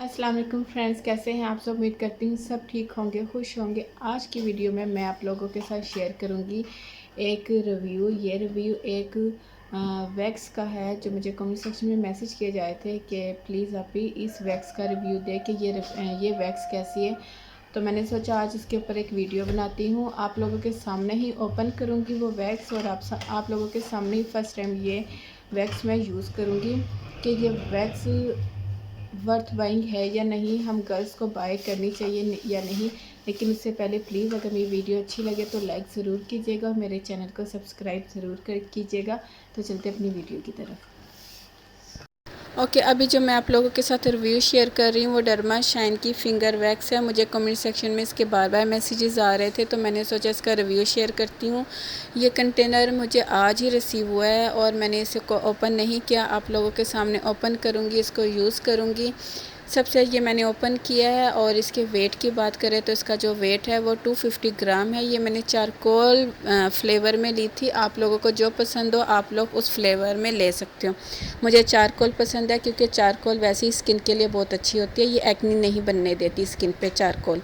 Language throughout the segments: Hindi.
अस्सलाम वालेकुम फ्रेंड्स, कैसे हैं आप सब। उम्मीद करती हूँ सब ठीक होंगे, खुश होंगे। आज की वीडियो में मैं आप लोगों के साथ शेयर करूँगी एक रिव्यू। ये रिव्यू एक वैक्स का है जो मुझे कमेंट सेक्शन में मैसेज किए जाए थे कि प्लीज़ आप ही इस वैक्स का रिव्यू दें कि ये वैक्स कैसी है। तो मैंने सोचा आज इसके ऊपर एक वीडियो बनाती हूँ। आप लोगों के सामने ही ओपन करूँगी वो वैक्स, और आप लोगों के सामने ही फ़र्स्ट टाइम ये वैक्स मैं यूज़ करूँगी कि ये वैक्स वर्थ बाइंग है या नहीं, हम गर्ल्स को बाय करनी चाहिए या नहीं। लेकिन उससे पहले प्लीज़ अगर मेरी वीडियो अच्छी लगे तो लाइक ज़रूर कीजिएगा और मेरे चैनल को सब्सक्राइब ज़रूर कर कीजिएगा। तो चलते अपनी वीडियो की तरफ। ओके, अभी जो मैं आप लोगों के साथ रिव्यू शेयर कर रही हूँ वो डर्मा शाइन की फिंगर वैक्स है। मुझे कमेंट सेक्शन में इसके बार बार मैसेजेस आ रहे थे तो मैंने सोचा इसका रिव्यू शेयर करती हूँ। ये कंटेनर मुझे आज ही रिसीव हुआ है और मैंने इसे को ओपन नहीं किया। आप लोगों के सामने ओपन करूँगी, इसको यूज़ करूँगी। सबसे ये मैंने ओपन किया है और इसके वेट की बात करें तो इसका जो वेट है वो 250 ग्राम है। ये मैंने चारकोल फ्लेवर में ली थी। आप लोगों को जो पसंद हो आप लोग उस फ्लेवर में ले सकते हो। मुझे चारकोल पसंद है क्योंकि चारकोल वैसे ही स्किन के लिए बहुत अच्छी होती है। ये एक्नी नहीं बनने देती स्किन पे चारकोल।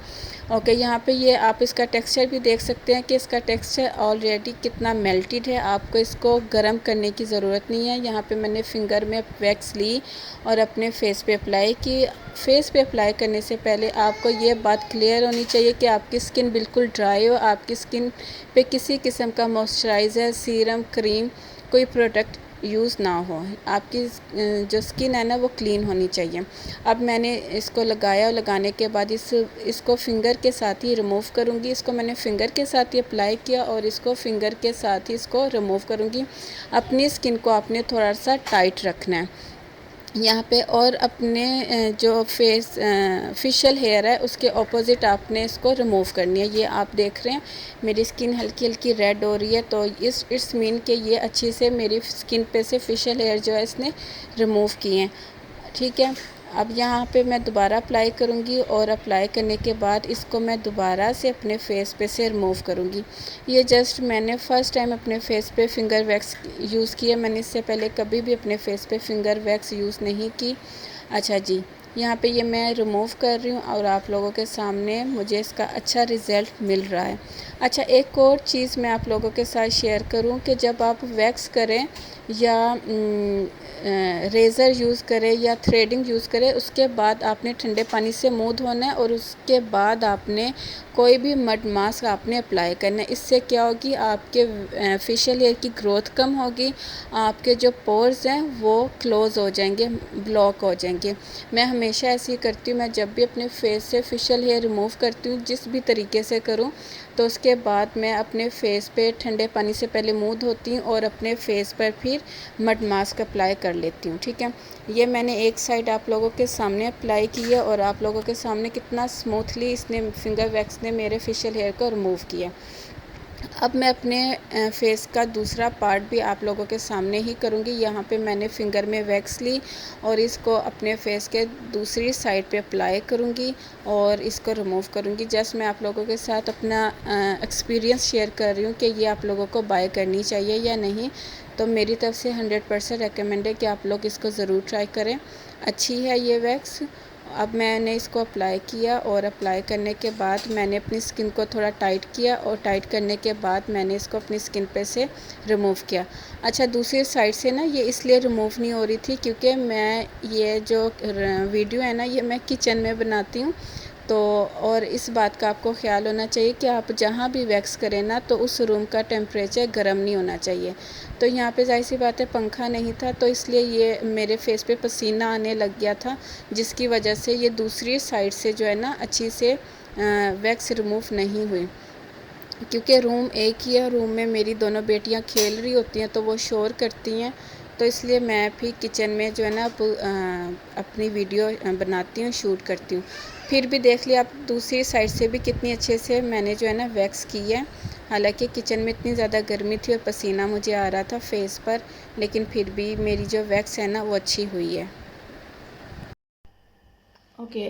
ओके, यहाँ पे ये आप इसका टेक्सचर भी देख सकते हैं कि इसका टेक्सचर ऑलरेडी कितना मेल्टेड है। आपको इसको गर्म करने की ज़रूरत नहीं है। यहाँ पे मैंने फिंगर में वैक्स ली और अपने फेस पे अप्लाई की। फेस पे अप्लाई करने से पहले आपको ये बात क्लियर होनी चाहिए कि आपकी स्किन बिल्कुल ड्राई हो। आपकी स्किन पे किसी किस्म का मॉइस्चराइज़र, सीरम, क्रीम, कोई प्रोडक्ट यूज़ ना हो। आपकी जो स्किन है ना वो क्लीन होनी चाहिए। अब मैंने इसको लगाया और लगाने के बाद इसको फिंगर के साथ ही रिमूव करूँगी। इसको मैंने फिंगर के साथ ही अप्लाई किया और इसको फिंगर के साथ ही इसको रिमूव करूँगी। अपनी स्किन को आपने थोड़ा सा टाइट रखना है यहाँ पे, और अपने जो फेशियल हेयर है उसके ऑपोजिट आपने इसको रिमूव करनी है। ये आप देख रहे हैं मेरी स्किन हल्की हल्की रेड हो रही है, तो इट्स मीन कि ये अच्छी से मेरी स्किन पे से फेशियल हेयर जो है इसने रिमूव किए हैं। ठीक है, अब यहाँ पे मैं दोबारा अप्लाई करूँगी और अप्लाई करने के बाद इसको मैं दोबारा से अपने फेस पे से रिमूव करूँगी। ये जस्ट मैंने फ़र्स्ट टाइम अपने फेस पे फिंगर वैक्स यूज़ किया। मैंने इससे पहले कभी भी अपने फेस पे फिंगर वैक्स यूज़ नहीं की। अच्छा जी, यहाँ पे ये मैं रिमूव कर रही हूँ और आप लोगों के सामने मुझे इसका अच्छा रिज़ल्ट मिल रहा है। अच्छा, एक और चीज़ मैं आप लोगों के साथ शेयर करूँ कि जब आप वैक्स करें या रेज़र यूज़ करें या थ्रेडिंग यूज़ करें, उसके बाद आपने ठंडे पानी से मुँह धोना है और उसके बाद आपने कोई भी मड मास्क आपने अप्लाई करना है। इससे क्या होगी, आपके फेशियल हेयर की ग्रोथ कम होगी, आपके जो पोर्स हैं वो क्लोज़ हो जाएंगे, ब्लॉक हो जाएंगे। मैं हमेशा ऐसे ही करती हूँ। मैं जब भी अपने फेस से फेशियल हेयर रिमूव करती हूँ, जिस भी तरीके से करूँ, तो उसके बाद मैं अपने फेस पे ठंडे पानी से पहले मुँह धोती हूँ और अपने फेस पर फिर मड मास्क अप्लाई कर लेती हूँ। ठीक है, ये मैंने एक साइड आप लोगों के सामने अप्लाई की है और आप लोगों के सामने कितना स्मूथली इसने फिंगर वैक्स ने मेरे फेशियल हेयर को रिमूव किया। अब मैं अपने फेस का दूसरा पार्ट भी आप लोगों के सामने ही करूँगी। यहाँ पे मैंने फिंगर में वैक्स ली और इसको अपने फेस के दूसरी साइड पे अप्लाई करूँगी और इसको रिमूव करूँगी। जस्ट मैं आप लोगों के साथ अपना एक्सपीरियंस शेयर कर रही हूँ कि ये आप लोगों को बाय करनी चाहिए या नहीं। तो मेरी तरफ से 100% रेकमेंड है कि आप लोग इसको ज़रूर ट्राई करें। अच्छी है ये वैक्स। अब मैंने इसको अप्लाई किया और अप्लाई करने के बाद मैंने अपनी स्किन को थोड़ा टाइट किया और टाइट करने के बाद मैंने इसको अपनी स्किन पे से रिमूव किया। अच्छा, दूसरी साइड से ना ये इसलिए रिमूव नहीं हो रही थी क्योंकि मैं ये जो वीडियो है ना ये मैं किचन में बनाती हूँ। तो और इस बात का आपको ख्याल होना चाहिए कि आप जहाँ भी वैक्स करें ना तो उस रूम का टेम्परेचर गर्म नहीं होना चाहिए। तो यहाँ पे ज़ाहिर सी बात है पंखा नहीं था, तो इसलिए ये मेरे फेस पे पसीना आने लग गया था, जिसकी वजह से ये दूसरी साइड से जो है ना अच्छी से वैक्स रिमूव नहीं हुई। क्योंकि रूम एक ही है, रूम में मेरी दोनों बेटियां खेल रही होती हैं तो वो शोर करती हैं, तो इसलिए मैं भी किचन में जो है ना अपनी वीडियो बनाती हूँ, शूट करती हूँ। फिर भी देख लिया आप दूसरी साइड से भी कितनी अच्छे से मैंने जो है ना वैक्स की है। हालांकि किचन में इतनी ज़्यादा गर्मी थी और पसीना मुझे आ रहा था फेस पर, लेकिन फिर भी मेरी जो वैक्स है ना वो अच्छी हुई है। ओके।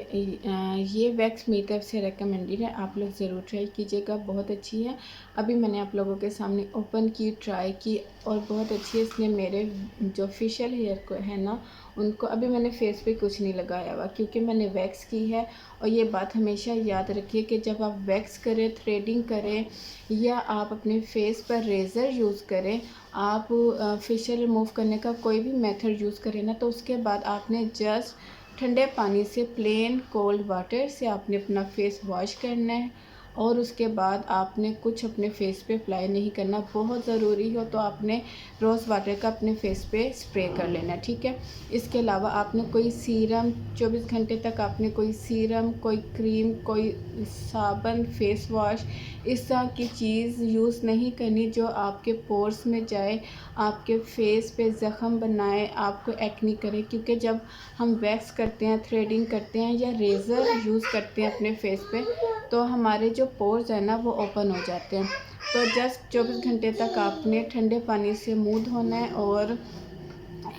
ये वैक्स मेरी तरफ से रिकमेंडेड है, आप लोग ज़रूर ट्राई कीजिएगा, बहुत अच्छी है। अभी मैंने आप लोगों के सामने ओपन की, ट्राई की और बहुत अच्छी है। इसने मेरे जो फेशियल हेयर को है ना, उनको अभी मैंने फेस पे कुछ नहीं लगाया हुआ क्योंकि मैंने वैक्स की है। और ये बात हमेशा याद रखिए कि जब आप वैक्स करें, थ्रेडिंग करें या आप अपने फेस पर रेज़र यूज़ करें, आप फेशियल रिमूव करने का कोई भी मेथड यूज़ करें ना, तो उसके बाद आपने जस्ट ठंडे पानी से, प्लेन कोल्ड वाटर से आपने अपना फेस वॉश करना है। और उसके बाद आपने कुछ अपने फेस पे अप्लाई नहीं करना। बहुत ज़रूरी हो तो आपने रोज़ वाटर का अपने फेस पे स्प्रे कर लेना, ठीक है। इसके अलावा आपने कोई सीरम 24 घंटे तक आपने कोई सीरम, कोई क्रीम, कोई साबुन, फेस वॉश इस तरह की चीज़ यूज़ नहीं करनी जो आपके पोर्स में जाए, आपके फेस पे ज़ख़म बनाए, आपको एक्ने करे। क्योंकि जब हम वैक्स करते हैं, थ्रेडिंग करते हैं या रेज़र यूज़ करते हैं अपने फेस पे, तो हमारे जो पोर्स हैं ना वो ओपन हो जाते हैं। तो जस्ट 24 घंटे तक आपने ठंडे पानी से मुँह धोना है और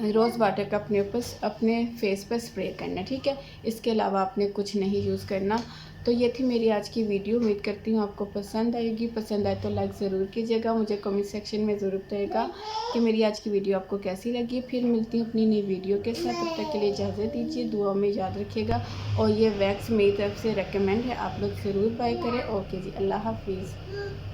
रोज़ वाटर का अपने फेस पर स्प्रे करना है, ठीक है। इसके अलावा आपने कुछ नहीं यूज़ करना। तो ये थी मेरी आज की वीडियो, उम्मीद करती हूँ आपको पसंद आएगी। पसंद आए तो लाइक ज़रूर कीजिएगा, मुझे कमेंट सेक्शन में ज़रूर बताइएगा कि मेरी आज की वीडियो आपको कैसी लगी। फिर मिलती हूँ अपनी नई वीडियो के साथ, तब तक के लिए इजाज़त दीजिए, दुआ में याद रखिएगा। और ये वैक्स मेरी तरफ से रिकमेंड है, आप लोग ज़रूर बाय करें। ओके जी, अल्लाह हाफिज़।